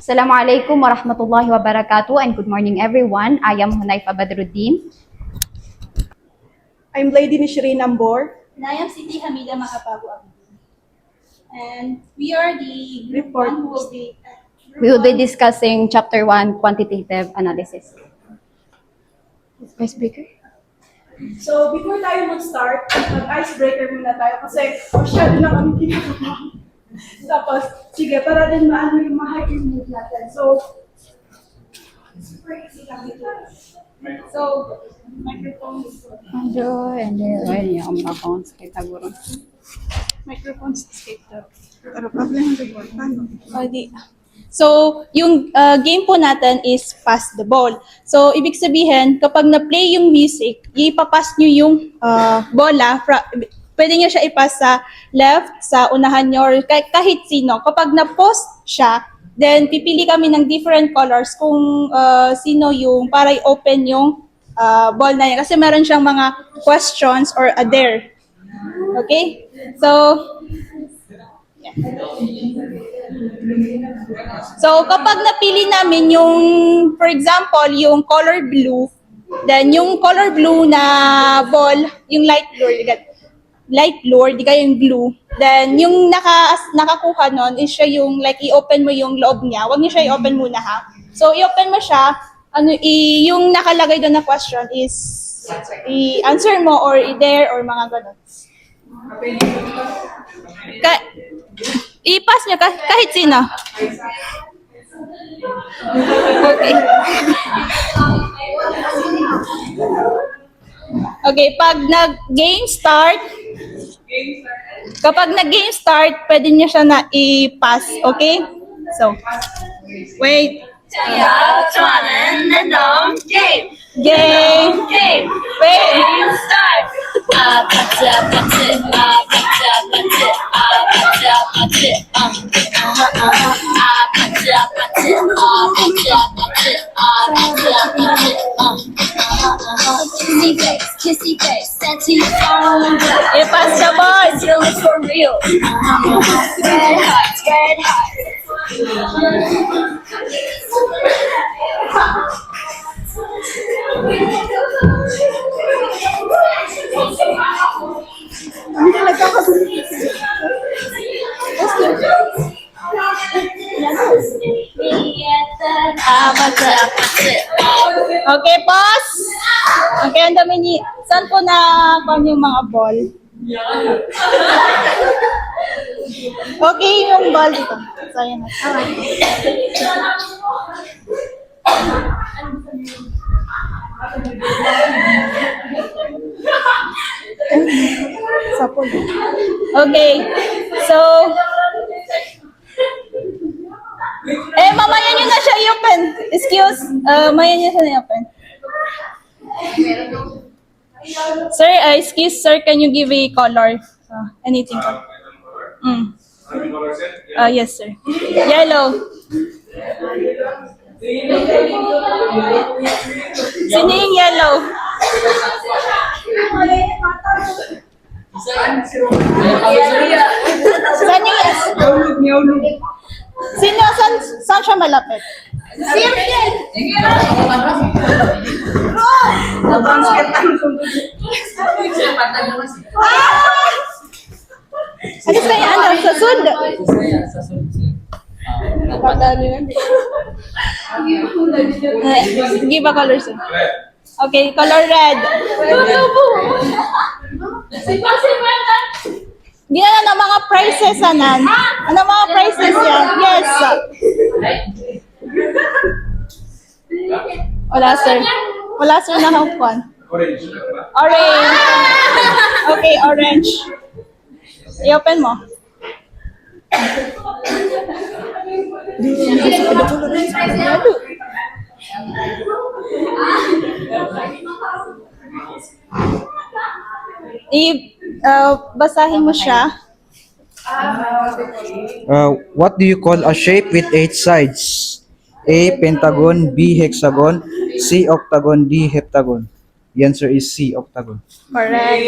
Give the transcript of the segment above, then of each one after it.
Assalamualaikum warahmatullahi wabarakatuh and good morning everyone. I am Hunayfa Badruddin. I'm Lady Nishrin Ambor. And I am Siti Hamida Makapabu Abidin. And we are the group Report. one who will be We will be discussing chapter 1 quantitative analysis. Vice Speaker? So, before tayo mag-start, mag-icebreaker muna tayo kasi masyado na kami kinakabahan. Tapos, sige, para din maano yung ma-hype mood natin. So, super easy lang ito. So, microphone. Aduh, hindi yung accounts kay Taguro. Microphone sa skater. Pero problem sa board. Paano? So, yung game po natin is pass the ball. So, ibig sabihin, kapag na-play yung music, ipapass nyo yung bola, pwede nyo siya ipass sa left, sa unahan nyo, or kahit sino. Kapag na-post siya, then pipili kami ng different colors kung sino yung, para i-open yung ball na yan. Kasi meron siyang mga questions or a dare. Okay? So, so, kapag napili namin yung, for example, yung color blue, then yung color blue na ball, yung light blue, or di kaya yung blue, then yung nakakuha nun is siya yung, like, i-open mo yung loob niya. Huwag niyo siya i-open muna, ha? So, i-open mo siya, yung nakalagay doon na question is, i-answer mo or i-dare or mga ganun. I-pass nyo kahit sino. Okay. Okay, pag nag-game start, kapag nag-game start, pwede nyo siya na i-pass. Okay? So, wait. Game. Wait. Start. Kissy face, sexy phone. I-pass the ball. Feeling for real. Red heart. Ang talaga ka Okay, pause. Okay, ang dami ni... Saan po na yung mga ball? Okay, yung ball dito. Sayang na. Okay, so... mamaya nyo na siya i-open. Excuse, mamaya nyo siya i-open. Sir, excuse sir, can you give a color? Anything. Yes sir. Yellow. Sino yung yellow? Saan yung yes? Sino? Saan siya malapit? Ano sa'yo? Ano? Sa sud? Give a color sir. Okay, color red. Gina na mga prices anan. Ano mga prices yan? Yes. Wala sir na hangkuan. Orange. Okay, orange. I-open mo. Basahin mo siya. What do you call a shape with 8 sides? A. Pentagon. B. Hexagon. C. Octagon. D. Heptagon. The answer is C. Octagon. Correct.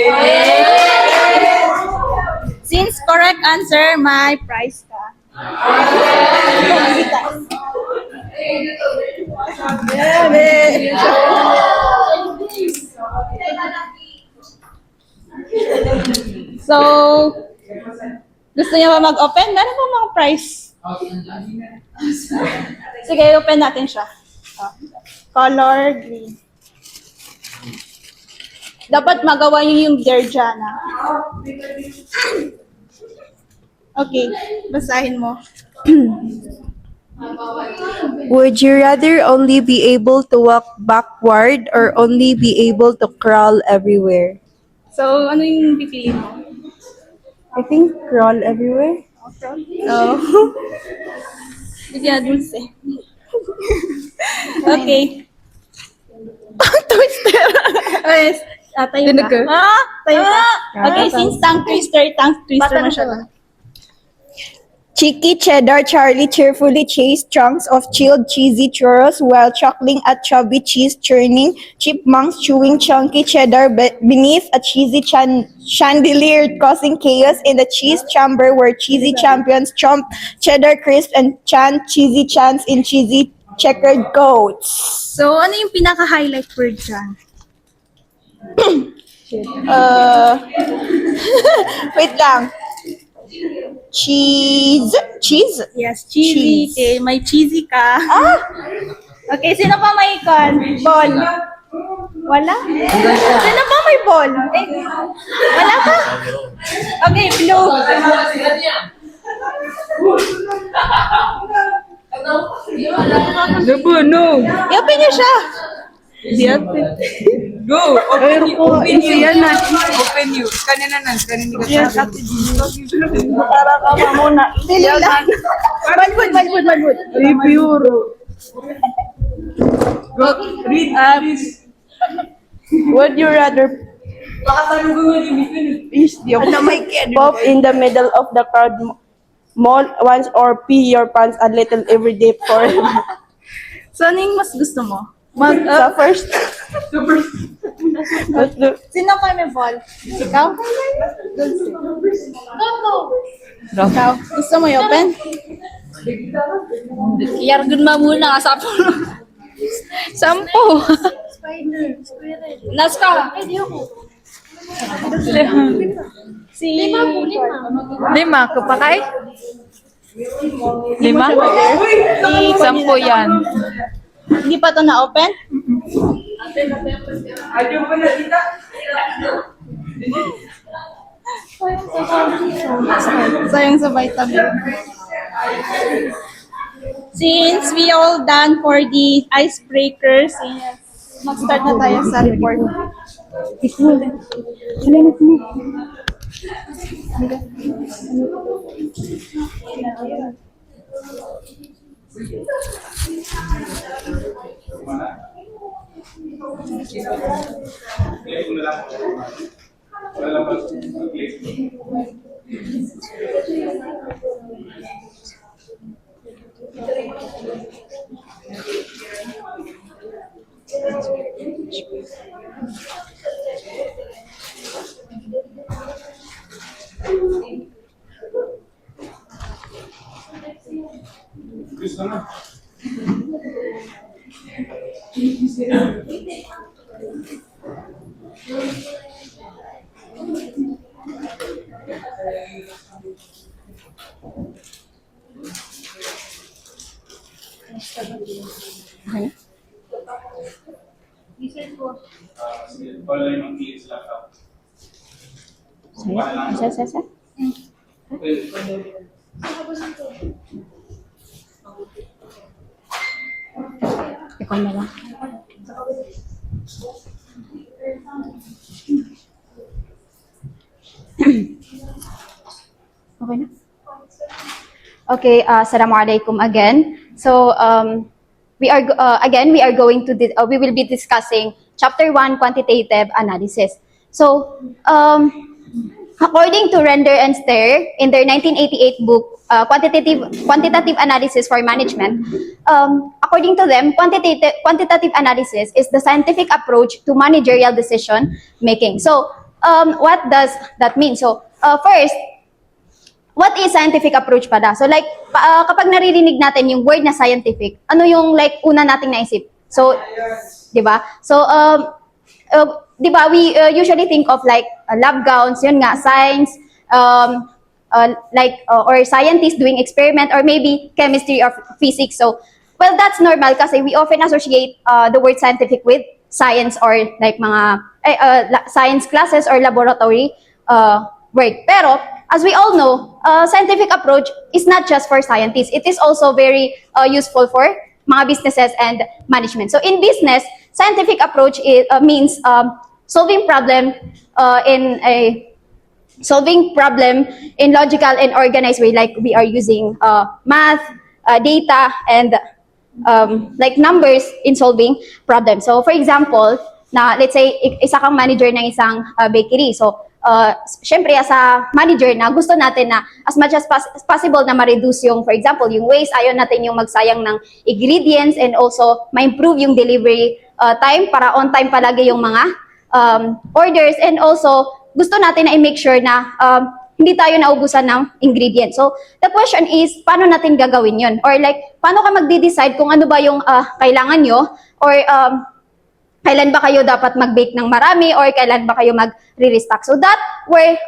Since correct answer, may prize ka. Gusto niya ba mag-open? Meron pa mga price. Sige, open natin siya. Oh. Color green. Dapat magawa niyo yung Dear Jana. Okay, basahin mo. Would you rather only be able to walk backward or only be able to crawl everywhere? So, ano yung pipiliin mo? I think crawl everywhere. Oh. Bigyan na dulce. Okay. Twister. Yes. Tayo ka. Tayo ka. Okay, since tongue twister mo siya. Cheeky Cheddar Charlie cheerfully chased chunks of chilled cheesy churros while chuckling at chubby cheese churning chipmunks chewing chunky cheddar beneath a cheesy chandelier, causing chaos in the cheese chamber where cheesy champions chomp cheddar crisp and chant cheesy chants in cheesy checkered coats. So, ano yung pinaka-highlight word dyan? Wait lang. Cheese? Yes, cheesy. Cheese. Okay, may cheesy ka. Okay, sino pa may ball? Wala? Sino pa may ball? Wala pa? Okay, blue. I-open niyo siya. Go! Open you! Open you! Yan na! Open you! Kanina ka sa Para ka muna. Dili lang. Malbud. Review. Go! Read! Would you rather pop in the middle of the crowd more once or pee your pants a little every day for So, ano yung mas gusto mo? sa first? Sino pa may ball? Ikaw? Ikaw? Gusto mo i-open? Iyargun mo muna, sapo. 10. Naska. Si... Lima, kapakay? 5? 10 yan. Hindi pa ito na-open? Ayaw mo na dito? Sayang sa vitamin. Since we all done for the icebreakers, mag-start na tayo sa report. Ikaw na lang. Okay na? Okay, assalamualaikum again. So, we are going to we will be discussing chapter 1 quantitative analysis. So, according to Render and Ster in their 1988 book Quantitative Analysis for Management, according to them, quantitative analysis is the scientific approach to managerial decision making. So, what does that mean? So, first, what is scientific approach pala? So like, kapag naririnig natin yung word na scientific, ano yung like una nating naisip? So, di ba? So, di ba, we usually think of like lab gowns, yun nga, science, or scientists doing experiment, or maybe chemistry or physics. So, well, that's normal kasi we often associate the word scientific with science or like mga science classes or laboratory work. Pero, as we all know, scientific approach is not just for scientists. It is also very useful for mga businesses and management. So in business, scientific approach means solving problem in logical and organized way, like we are using math, data, and like numbers in solving problems. So for example, let's say isa kang manager ng isang bakery. So syempre as a manager na gusto natin na as much as possible na ma-reduce yung, for example, yung waste, ayaw natin yung magsayang ng ingredients, and also ma-improve yung delivery time para on time palagi yung mga orders, and also gusto natin na i-make sure na hindi tayo naubusan ng ingredients. So the question is, paano natin gagawin yun? Or like, paano ka magde-decide kung ano ba yung kailangan nyo, or kailan ba kayo dapat mag-bake ng marami, or kailan ba kayo mag-restock. So that where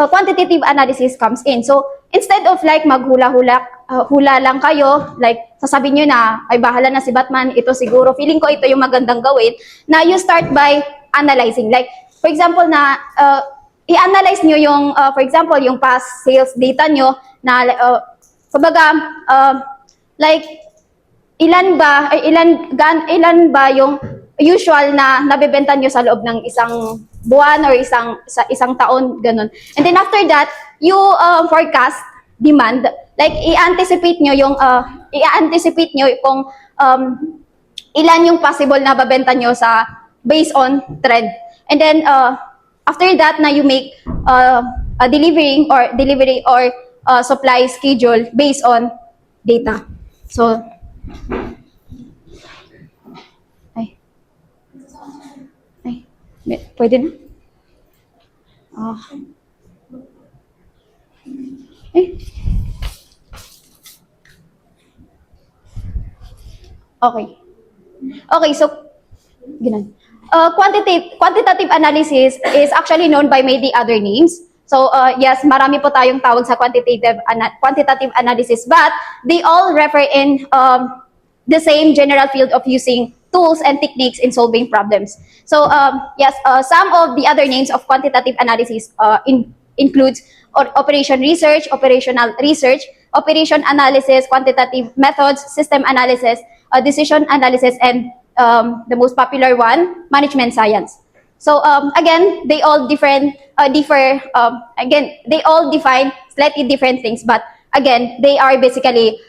quantitative analysis comes in. So instead of like hula lang kayo, like sasabihin nyo na, ay bahala na si Batman, ito siguro, feeling ko ito yung magandang gawin, na you start by analyzing. Like, for example na, i-analyze nyo yung, for example, yung past sales data nyo, na, kumbaga, like, ilan ba yung usual na nabebenta nyo sa loob ng isang buwan or isang taon, ganun. And then after that, you forecast demand, like i-anticipate nyo kung ilan yung possible na babenta nyo sa based on trend. And then after that na you make a delivery or supply schedule based on data. So pwede na? Okay, so ganun. Quantitative analysis is actually known by many other names. So yes, marami po tayong tawag sa quantitative analysis, but they all refer in the same general field of using tools and techniques in solving problems. So yes, some of the other names of quantitative analysis includes operation research, operational research, operation analysis, quantitative methods, system analysis, decision analysis, and the most popular one, management science. So again, they all differ. Again, they all define slightly different things, but again, they are basically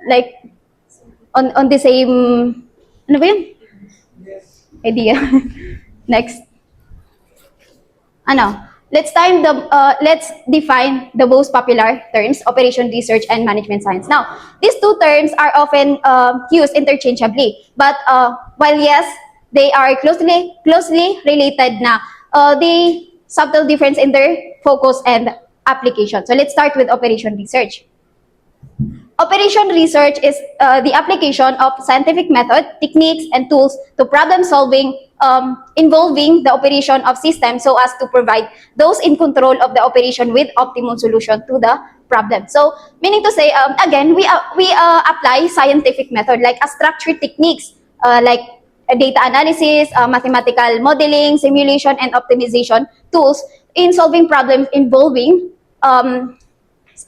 like on the same ano ba yun? Idea. Next. Let's define the most popular terms, operation research and management science. Now, these two terms are often used interchangeably, but while yes, they are closely related na, they subtle difference in their focus and application. So let's start with operation research. Operation research is the application of scientific method, techniques, and tools to problem solving involving the operation of systems so as to provide those in control of the operation with optimum solution to the problem. So, meaning to say, again, we apply scientific method like structured techniques like data analysis, mathematical modeling, simulation, and optimization tools in solving problems involving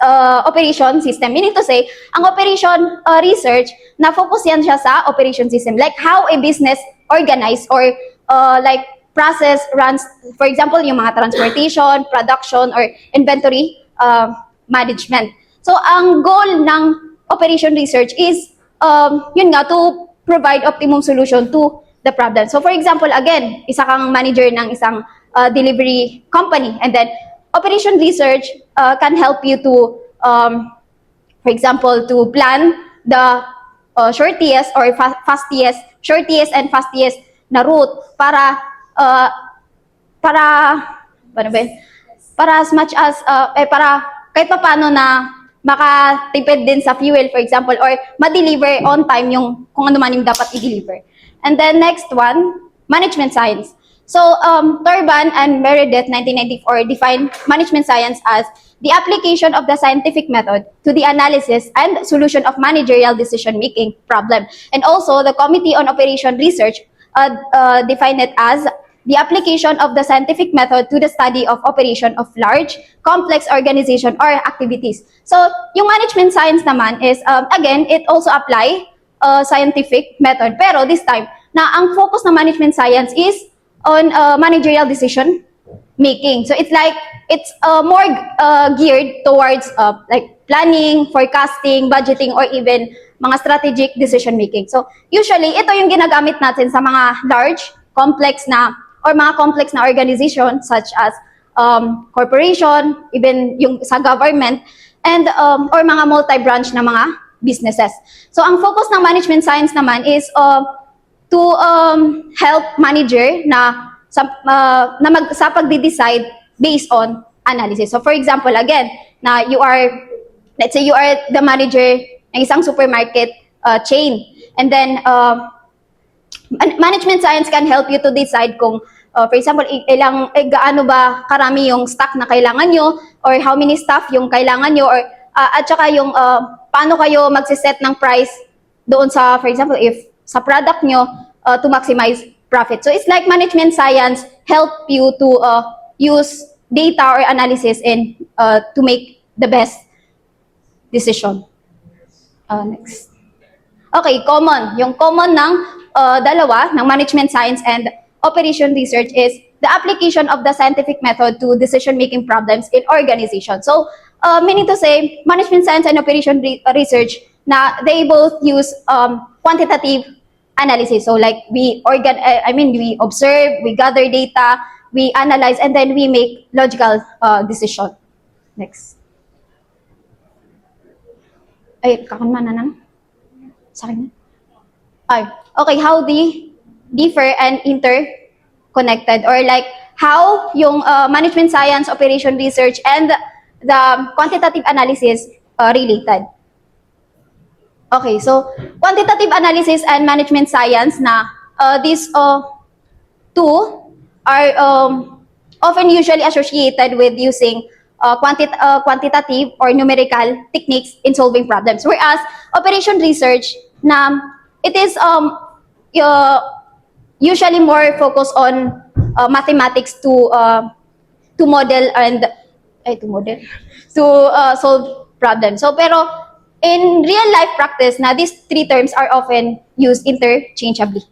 operation system. Meaning to say, ang operation research, na-focus yan siya sa operation system. Like how a business organized or like process runs, for example, yung mga transportation, production, or inventory management. So, ang goal ng operation research is, yun nga, to provide optimum solution to the problem. So, for example, again, isa kang manager ng isang delivery company, and then operation research can help you to, for example, to plan the shortest and fastest na route para as much as para kahit paano na makatipid din sa fuel, for example, or ma-deliver on time yung kung ano man yung dapat i-deliver. And then next one, management science. So, Turban and Meredith, 1994, defined management science as the application of the scientific method to the analysis and solution of managerial decision-making problem. And also, the Committee on Operation Research defined it as the application of the scientific method to the study of operation of large, complex organization or activities. So, yung management science naman is, again, it also apply scientific method. Pero this time, na ang focus ng management science is on managerial decision making. So it's like, it's more geared towards like planning, forecasting, budgeting, or even mga strategic decision making. So usually, ito yung ginagamit natin sa mga large, complex na, or mga complex na organization such as corporation, even yung sa government, and or mga multi-branch na mga businesses. So ang focus ng management science naman is to help manager na sa pagde-decide based on analysis. So for example, again, na let's say you are the manager ng isang supermarket chain, and then management science can help you to decide kung for example, gaano ba karami yung stock na kailangan nyo, or how many staff yung kailangan nyo, or at saka yung paano kayo magsiset ng price doon sa, for example, if sa product nyo to maximize profit. So it's like management science help you to use data or analysis and to make the best decision. Next. Okay, common. Yung common ng dalawa, ng management science and operation research is the application of the scientific method to decision-making problems in organization. So, meaning to say, management science and operation research, na they both use quantitative analysis. So, like we observe, we gather data, we analyze, and then we make logical decision. Next. Ay, kakunman na nang? Sa akin na? Ay, okay, how they differ and interconnected, or like how yung management science, operation research, and the quantitative analysis related. Okay, so quantitative analysis and management science na these two are often usually associated with using quantitative or numerical techniques in solving problems, whereas operation research na it is usually more focused on mathematics to model and to solve problems. So pero in real life practice na these three terms are often used interchangeably.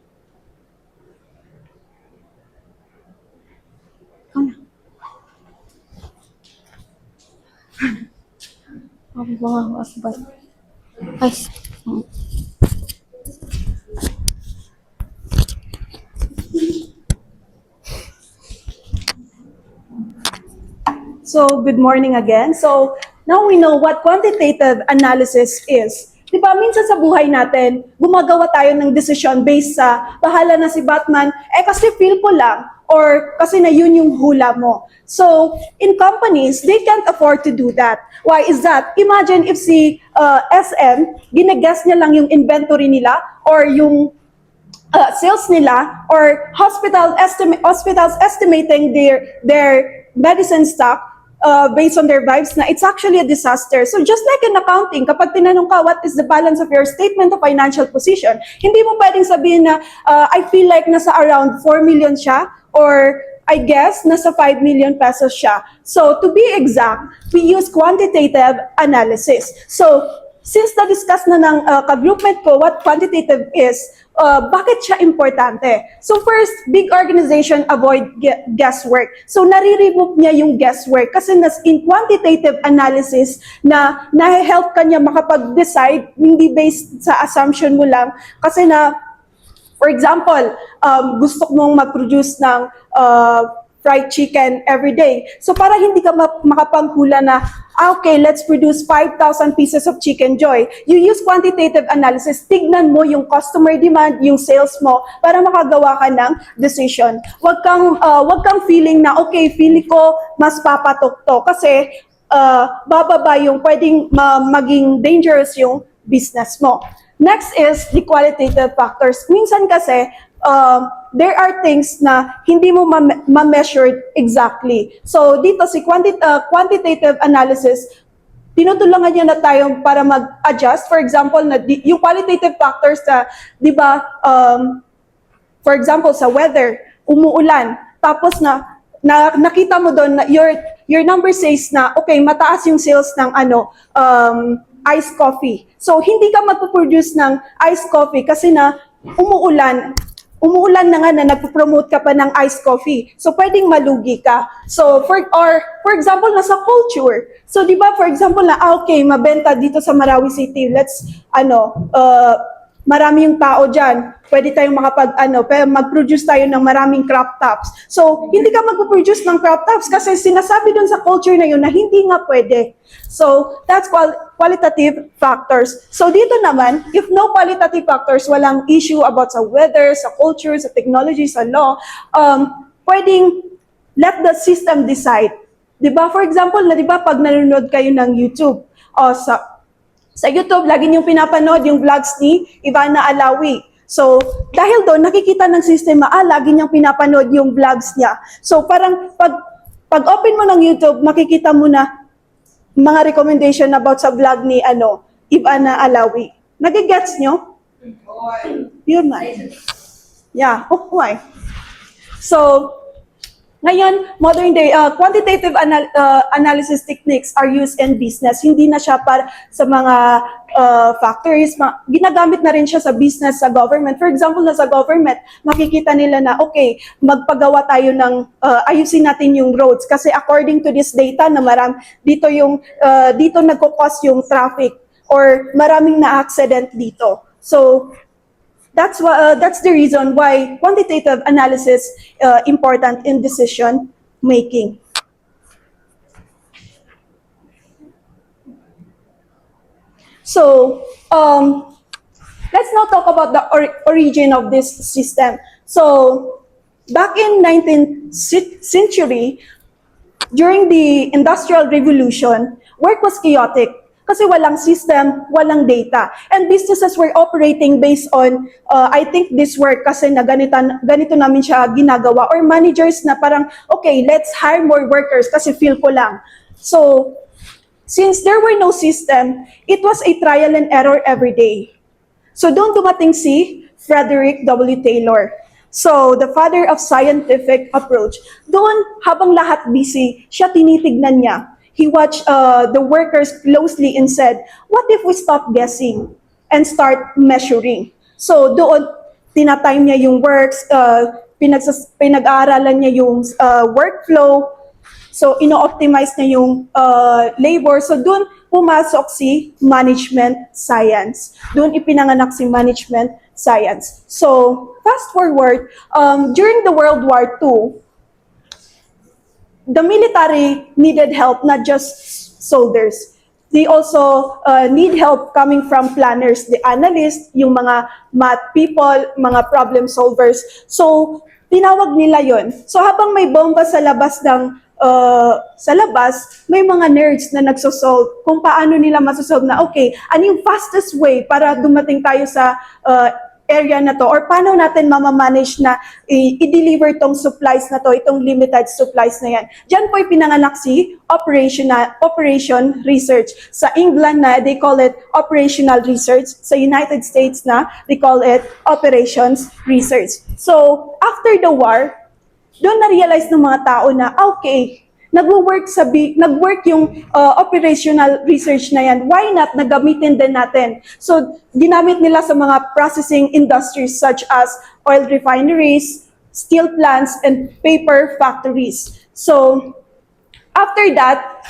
So, good morning again. So, now we know what quantitative analysis is. Di ba, minsan sa buhay natin, gumagawa tayo ng decision based sa bahala na si Batman, kasi feel ko lang, or kasi na yun yung hula mo. So, in companies, they can't afford to do that. Why is that? Imagine if si SM, ginagas niya lang yung inventory nila, or yung sales nila, or hospitals estimating their medicine stock based on their vibes na it's actually a disaster. So just like in accounting, kapag tinanong ka what is the balance of your statement of financial position, hindi mo pwedeng sabihin na I feel like nasa around 4 million siya, or I guess nasa 5 million pesos siya. So to be exact, we use quantitative analysis. So since na-discuss na ng ka-groupmate ko what quantitative is, bakit siya importante? So first, big organization avoid guesswork. So nare-remove niya yung guesswork kasi in quantitative analysis na na-help ka niya makapag-decide, hindi based sa assumption mo lang. Kasi na, for example, gusto mong mag-produce ng fried chicken every day. So para hindi ka makapanghula na, okay, let's produce 5,000 pieces of Chicken Joy. You use quantitative analysis. Tignan mo yung customer demand, yung sales mo, para makagawa ka ng decision. Wag kang feeling na, okay, feeling ko mas papatok to. Kasi bababa yung pwedeng maging dangerous yung business mo. Next is the qualitative factors. Minsan kasi, there are things na hindi mo ma-measure exactly. So dito si quantitative analysis, tinutulungan niya na tayo para mag-adjust. For example, yung qualitative factors na, di ba, for example, sa weather, umuulan, tapos nakita mo doon na your number says na, okay, mataas yung sales ng iced coffee. So, hindi ka magpo-produce ng iced coffee kasi na umuulan na nga na nagpo-promote ka pa ng iced coffee. So, pwedeng malugi ka. So, for example, nasa culture. So, di ba, for example, na, okay, mabenta dito sa Marawi City. Marami yung tao dyan. Pwede tayong mag-produce tayo ng maraming crop tops. So, hindi ka mag-produce ng crop tops kasi sinasabi dun sa culture na yun na hindi nga pwede. So, that's qualitative factors. So, dito naman, if no qualitative factors, walang issue about sa weather, sa culture, sa technology, sa law, pwedeng let the system decide. Diba? For example, pag nanonood kayo ng YouTube, sa YouTube, lagi niyong pinapanood yung vlogs ni Ivana Alawi. So, dahil doon, nakikita ng sistema, lagi niyang pinapanood yung vlogs niya. So, parang pag open mo ng YouTube, makikita mo na mga recommendation about sa vlog ni Ivana Alawi. Nagigets niyo? Yun na. Yeah, why? So, ngayon, modern day, quantitative analysis techniques are used in business. Hindi na siya para sa mga factories. Ginagamit na rin siya sa business, sa government. For example, sa government, makikita nila na, okay, magpagawa tayo ng, ayusin natin yung roads. Kasi according to this data na dito nagkukos yung traffic or maraming na-accident dito. So, that's the reason why quantitative analysis important in decision making. So let's now talk about the origin of this system. So back in 19th century, during the Industrial Revolution, work was chaotic. Kasi walang system, walang data. And businesses were operating based on, I think this work kasi na ganito namin siya ginagawa. Or managers na parang, okay, let's hire more workers kasi feel ko lang. So, since there were no system, it was a trial and error every day. So, doon dumating si Frederick W. Taylor. So, the father of scientific approach. Doon, habang lahat busy, siya tinitignan niya. He watched the workers closely and said, what if we stop guessing and start measuring? So doon, tinatime niya yung works, pinag-aaralan niya yung workflow, so ino-optimize niya yung labor. So doon pumasok si management science. Doon ipinanganak si management science. So fast forward, during the World War II, the military needed help, not just soldiers. They also need help coming from planners, the analysts, yung mga math people, mga problem solvers. So, tinawag nila yon. So, habang may bomba sa labas may mga nerds na nagsosolve kung paano nila masosolve na, okay, ano yung fastest way para dumating tayo sa area na to, or paano natin mamamanage na i-deliver tong supplies na to, itong limited supplies na yan. Diyan po pinanganak si Operation Research. Sa England na, they call it Operational Research. Sa United States na, they call it Operations Research. So, after the war, doon na-realize ng mga tao na, okay, nag-work yung operational research na yan. Why not nagamitin din natin? So, ginamit nila sa mga processing industries such as oil refineries, steel plants, and paper factories. So, after that,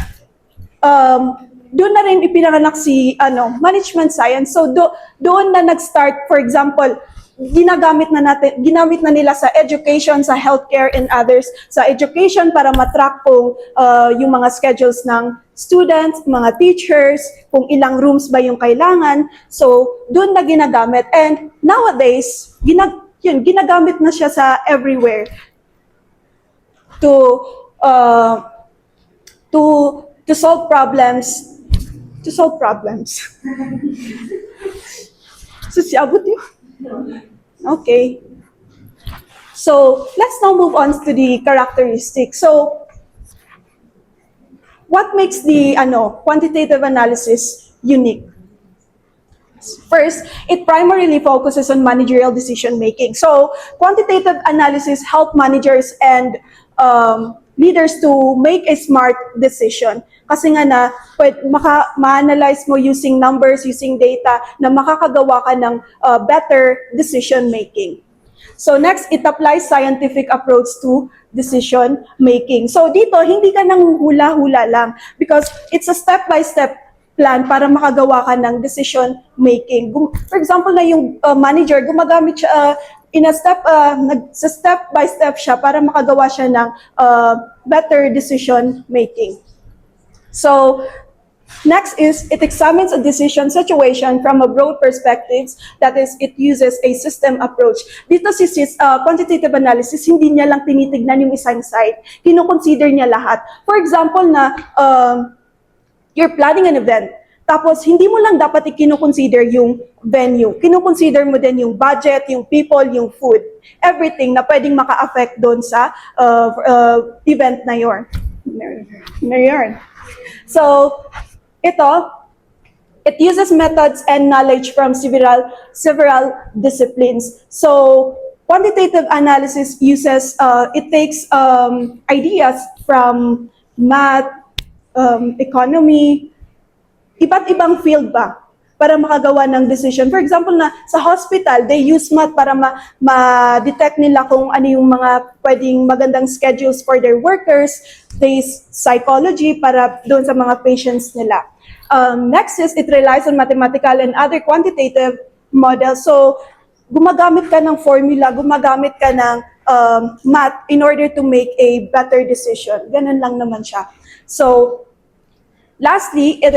doon na rin ipinanganak si management science. So, doon na nag-start, for example, ginamit na nila sa education, sa healthcare, and others. Sa education para matrack kung yung mga schedules ng students, mga teachers, kung ilang rooms ba yung kailangan. So, doon na ginagamit. And nowadays, ginagamit na siya sa everywhere to solve problems. To solve problems. So, siabot yun. Okay. So let's now move on to the characteristics. So what makes the quantitative analysis unique? First, it primarily focuses on managerial decision making. So quantitative analysis help managers and leaders to make a smart decision. Kasi nga na, ma-analyze mo using numbers, using data, na makakagawa ka ng better decision making. So next, it applies scientific approach to decision making. So dito, hindi ka nang hula-hula lang because it's a step-by-step plan para makagawa ka ng decision making. For example, na yung manager, gumagamit siya step-by-step siya para makagawa siya ng better decision making. So next is it examines a decision situation from a broad perspective. That is, it uses a system approach. Dito si quantitative analysis, hindi niya lang tinitignan yung isang side. Kino-consider niya lahat. For example na you're planning an event. Tapos hindi mo lang dapat i-consider yung venue. Kino-consider mo din yung budget, yung people, yung food. Everything na pwedeng maka-affect doon sa event na yun. So, it uses methods and knowledge from several disciplines. So, quantitative analysis uses, it takes ideas from math, economy, iba't ibang field ba para makagawa ng decision. For example na sa hospital, they use math para ma-detect nila kung ano yung mga pwedeng magandang schedules for their workers. They use psychology para doon sa mga patients nila. Next is, it relies on mathematical and other quantitative models. So, gumagamit ka ng formula, gumagamit ka ng math in order to make a better decision. Ganun lang naman siya. So, lastly, it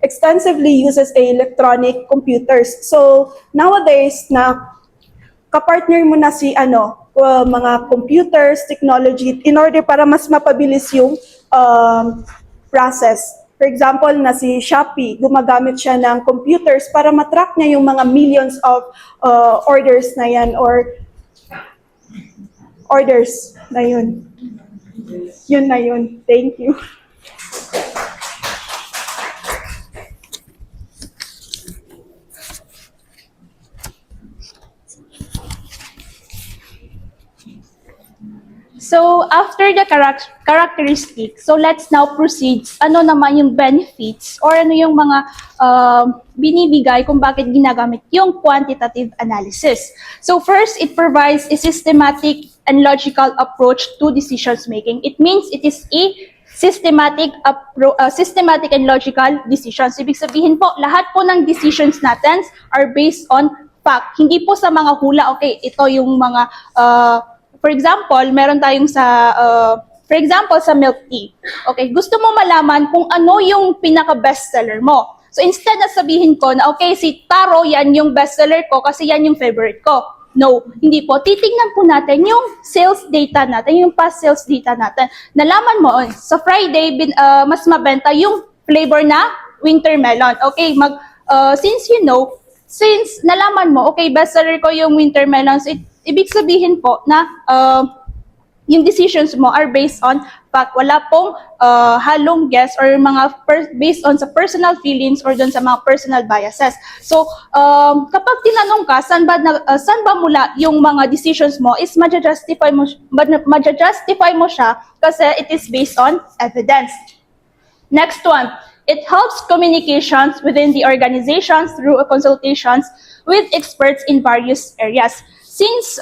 extensively uses electronic computers. So, nowadays, na kapartner mo na si mga computers, technology, in order para mas mapabilis yung process. For example, na si Shopee, gumagamit siya ng computers para matrack niya yung mga millions of orders na yan or orders na yun. Yun na yun. Thank you. So, after the characteristics, so let's now proceed. Ano naman yung benefits or ano yung mga binibigay kung bakit ginagamit yung quantitative analysis. So, first, it provides a systematic and logical approach to decisions making. It means it is a systematic and logical decisions. Ibig sabihin po, lahat po ng decisions natin are based on fact. Hindi po sa mga hula, okay, ito yung mga for example, meron tayong sa milk tea. Okay, gusto mo malaman kung ano yung pinaka-bestseller mo. So instead na sabihin ko na okay, si Taro, yan yung bestseller ko kasi yan yung favorite ko. No, hindi po. Titingnan po natin yung sales data natin, yung past sales data natin. Nalaman mo, sa Friday, mas mabenta yung flavor na winter melon. Okay, since nalaman mo, okay, bestseller ko yung winter melon, so ibig sabihin po na yung decisions mo are based on fact. Wala pong halong guess or mga based on sa personal feelings or dun sa mga personal biases. So, kapag tinanong ka, saan ba mula yung mga decisions mo, is ma-justify mo siya kasi it is based on evidence. Next one, it helps communications within the organizations through consultations with experts in various areas. Since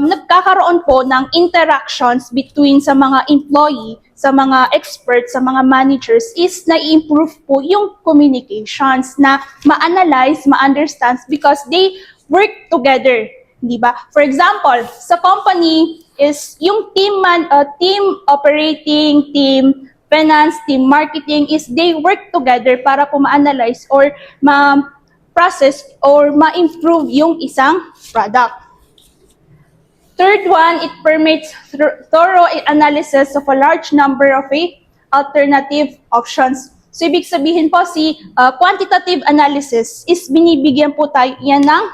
nagkakaroon po ng interactions between sa mga employee, sa mga experts, sa mga managers, is na-improve po yung communications na ma-analyze, ma-understand because they work together, di ba? For example, sa company is yung team operating, team finance, team marketing, is they work together para po ma-analyze or ma-process or ma-improve yung isang product. Third one, it permits thorough analysis of a large number of alternative options. So, ibig sabihin po, quantitative analysis is binibigyan po tayo yan ng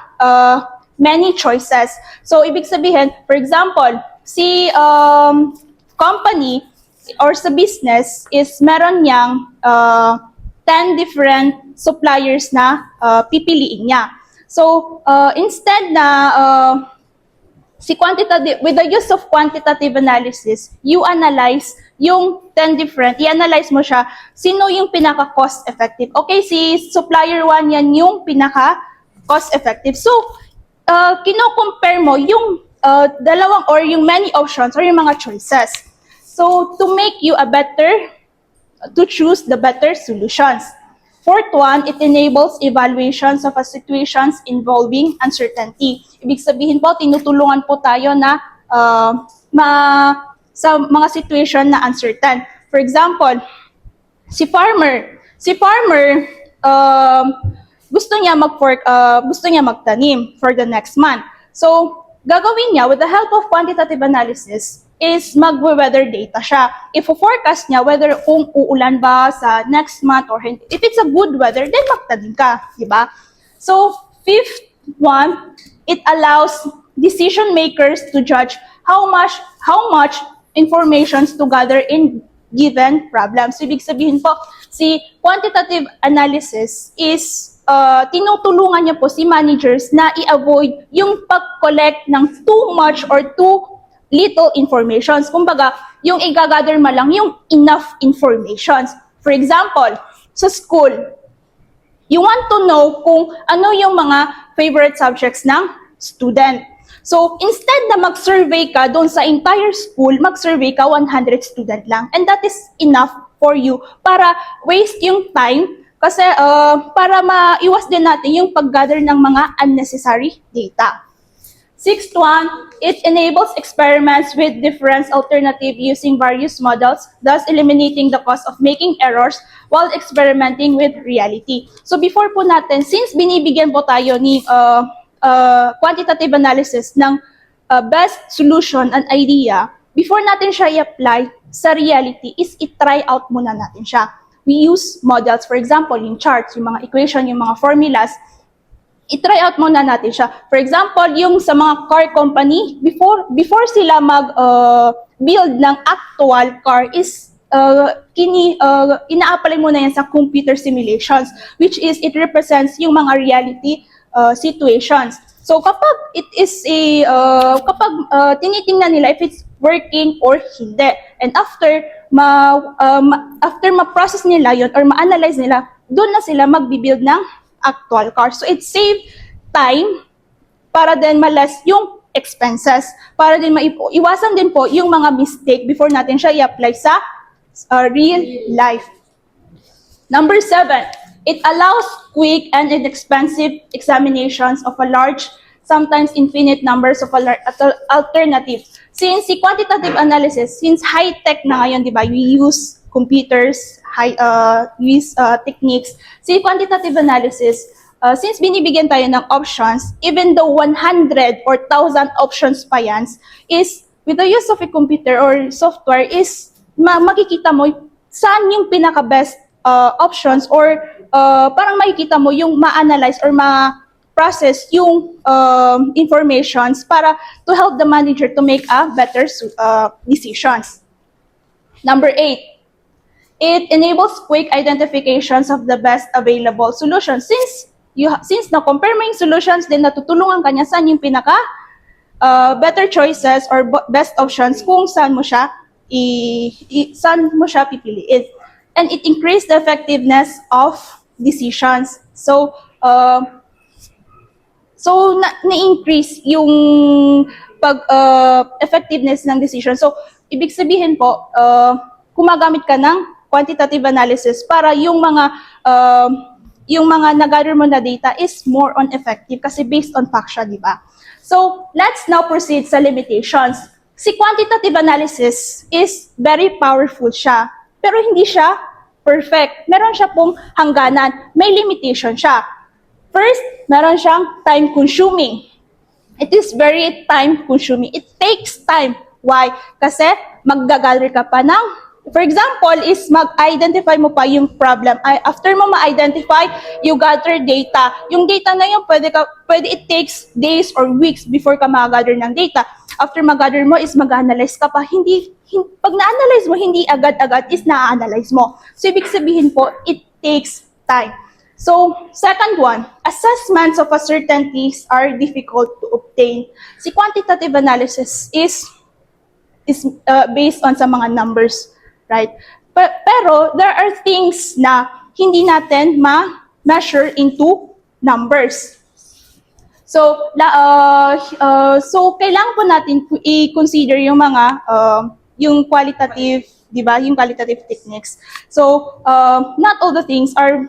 many choices. So, ibig sabihin, for example, si company or sa business is meron niyang 10 different suppliers na pipiliin niya. So, instead na with the use of quantitative analysis, you analyze yung 10 different, i-analyze mo siya, sino yung pinaka-cost effective. Okay, si supplier 1 yan yung pinaka-cost effective. So, kino-compare mo yung dalawang or yung many options or yung mga choices. So, to make you to choose the better solutions. Fourth one, it enables evaluations of a situations involving uncertainty. Ibig sabihin po, tinutulungan po tayo na sa mga situation na uncertain. For example, si farmer, gusto niya magtanim for the next month. So, gagawin niya with the help of quantitative analysis is mag-weather data siya. If-forecast niya whether kung uulan ba sa next month or hindi. If it's a good weather, then magtanim ka, di ba? So, fifth one, it allows decision makers to judge how much informations to gather in given problems. So, ibig sabihin po, si quantitative analysis is tinutulungan niya po si managers na i-avoid yung pag-collect ng too much or too little informations. Kumbaga, yung i-gather mo lang yung enough informations. For example, sa school, you want to know kung ano yung mga favorite subjects ng student. So, instead na mag-survey ka doon sa entire school, mag-survey ka 100 student lang. And that is enough for you para waste yung time kasi para maiwas din natin yung pag-gather ng mga unnecessary data. Sixth one, it enables experiments with different alternative using various models, thus eliminating the cost of making errors while experimenting with reality. So before po natin, since binibigyan po tayo ni quantitative analysis ng best solution and idea, before natin siya i-apply sa reality is i-try out muna natin siya. We use models, for example, yung charts, yung mga equation, yung mga formulas, i-try out muna natin siya. For example, yung sa mga car company, before sila mag-build ng actual car is ina-apply muna yan sa computer simulations, which is it represents yung mga reality situations. So kapag tinitingnan nila if it's working or hindi, and after ma-process nila yon or ma-analyze nila, doon na sila magbi-build ng actual car. So it save time para din ma-less yung expenses, para din iwasan din po yung mga mistake before natin siya i-apply sa real life. Number 7, it allows quick and inexpensive examinations of a large, sometimes infinite numbers of alternatives. Since si quantitative analysis, since high-tech na ngayon, di ba, we use computers, techniques. Si quantitative analysis, since binibigyan tayo ng options, even though 100 or 1,000 options pa yan, is with the use of a computer or software is makikita mo saan yung pinaka-best options or parang makikita mo yung ma-analyze or ma-process yung informations para to help the manager to make a better decisions. Number 8, it enables quick identifications of the best available solutions. Since na-compare mo yung solutions, then natutulungan ka niya saan yung pinaka better choices or best options kung saan mo siya pipiliin. And it increases the effectiveness of decisions. So na-increase yung effectiveness ng decision. So, ibig sabihin po, kumagamit ka ng quantitative analysis para yung mga nag-gather mo na data is more on effective kasi based on fact siya, di ba? So, let's now proceed sa limitations. Si quantitative analysis is very powerful siya, pero hindi siya perfect. Meron siya pong hangganan, may limitation siya. First, meron siyang time-consuming. It is very time-consuming. It takes time. Why? Kasi mag-gather ka pa ng For example, is mag-identify mo pa yung problem. After mo ma-identify, you gather data. Yung data na yun, pwede it takes days or weeks before ka ma-gather ng data. After mag-gather mo is mag-analyze ka pa. Pag na-analyze mo, hindi agad-agad is na-analyze mo. So, ibig sabihin po, it takes time. So, second one, assessments of uncertainties are difficult to obtain. Si quantitative analysis is based on sa mga numbers, right? Pero there are things na hindi natin ma-measure into numbers. So, kailangan po natin i-consider yung mga yung qualitative, di ba? Yung qualitative techniques. So, not all the things are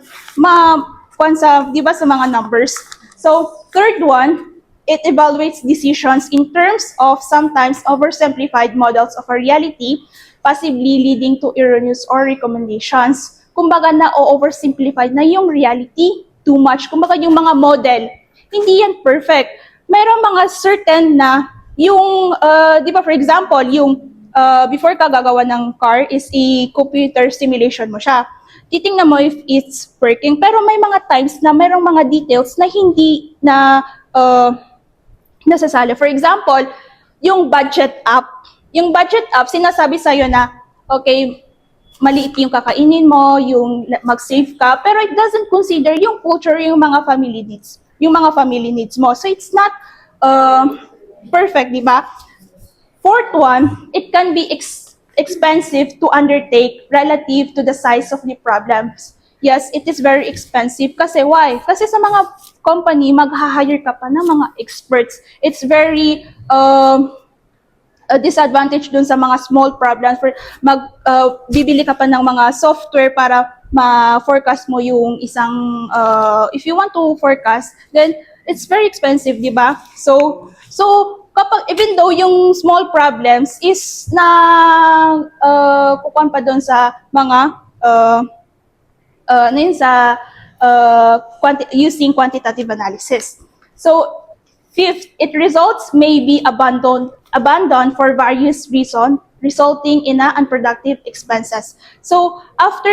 di ba, sa mga numbers. So, third one, it evaluates decisions in terms of sometimes oversimplified models of a reality, possibly leading to erroneous or recommendations. Kumbaga na-oversimplified na yung reality too much. Kumbaga yung mga model, hindi yan perfect. Merong mga certain na yung, di ba for example, yung before ka gagawa ng car is i-computer simulation mo siya. Titingnan mo if it's working. Pero may mga times na merong mga details na hindi na nasasali. For example, yung budget app. Yung budget app, sinasabi sa'yo na, okay, maliit yung kakainin mo, yung mag-save ka, pero it doesn't consider yung culture, yung mga family needs. Yung mga family needs mo. So it's not perfect, di ba? Fourth one, it can be expensive to undertake relative to the size of the problems. Yes, it is very expensive. Kasi why? Kasi sa mga company, mag-hire ka pa ng mga experts. It's very a disadvantage dun sa mga small problems. Bibili ka pa ng mga software para ma-forecast mo yung isang, if you want to forecast, then it's very expensive, di ba? So kapag, even though yung small problems is kukuhan pa dun sa mga, using quantitative analysis. So, fifth, it results may be abandoned for various reasons, resulting in unproductive expenses. So, after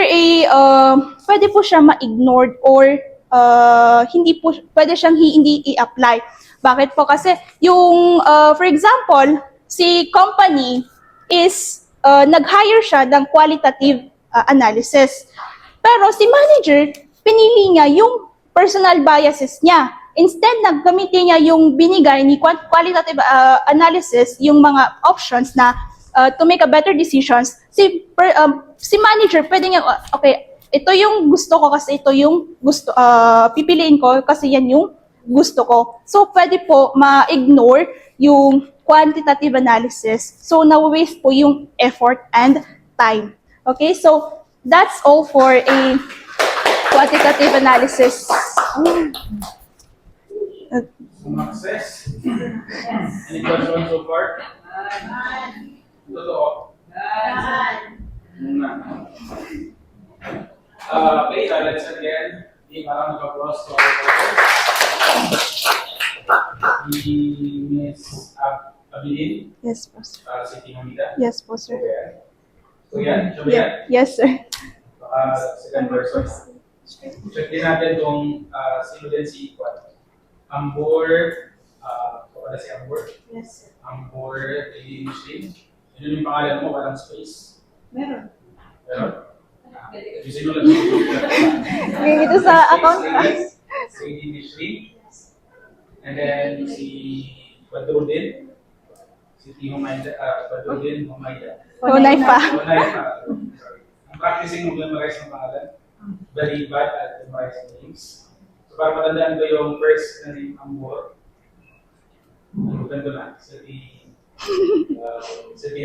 pwede po siya ma-ignored or pwede siyang hindi i-apply. Bakit po? Kasi yung, for example, si company is nag-hire siya ng qualitative analysis. Pero si manager, pinili niya yung personal biases niya. Instead, naggamitin niya yung binigay ni qualitative analysis, yung mga options na to make a better decisions. Si manager, pwede niya, okay, ito yung gusto ko kasi ito yung pipiliin ko kasi yan yung gusto ko. So, pwede po ma-ignore yung quantitative analysis. So, na-waste po yung effort and time. Okay, so, that's all for a quantitative analysis. Success? Any questions so far? Totoo? None. Okay, let's again. Give a round of applause to our speakers. Miss Abilin, Yes, po, sir. si Timomita. Yes, po, sir. So yan, so yan. Yes, sir. Second person. Check din natin kung sino din si Kwan. Ambor, wala si Ambor. Yes, sir. Ambor, Lady Muslim. Yun yung pangalan mo, walang space. Meron. Meron? Ayusin mo lang. Dito sa account. Si Lady Muslim. And then si Badrudin. Si Timo Maida. Badrudin Humayda. Hunay pa. Sorry. Ang practicing mo memorize ng pangalan. Very bad at memorizing names. So para matandaan ko yung first na name Ambor. Nagutan ko na. Sa di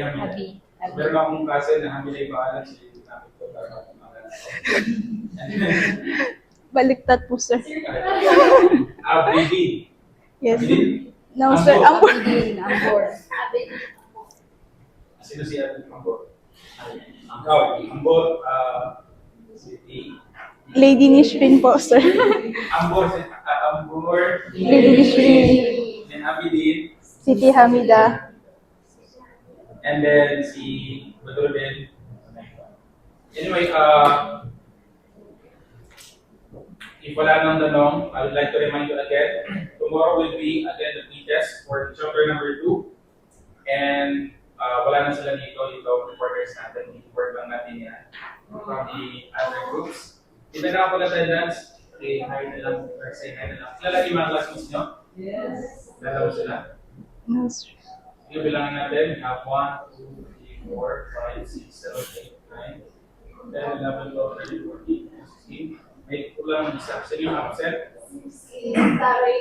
Hamida. Meron akong kasi na Hamida yung pangalan. So yung namin ko para matandaan. Baliktad po, sir. Abidi. Yes. Abidi. No, sir. Ambor. Sino si Ambor? Ambor, si Lady Nishrin po, sir. Ambor, Lady Nishrin. then Abidin, Siti Hamida. and then si Badrudin. Anyway, if wala nang tanong, I would like to remind you again, tomorrow will be again the pre-test for chapter number 2. And wala na sila dito, reporters natin, report lang natin yan from the other groups. If na ako attendance, okay, hi na lang, or say hi na lang. Kilala yung mga classmates nyo? Yes. Kilala mo sila? Yes. Yung bilangin natin, we have 1, 2, 3, 4, 5, 6, 7, 8, 9, 10, 11, 12, 13, 14, 15. May kulang ng isa. Sino yung absent? Sorry.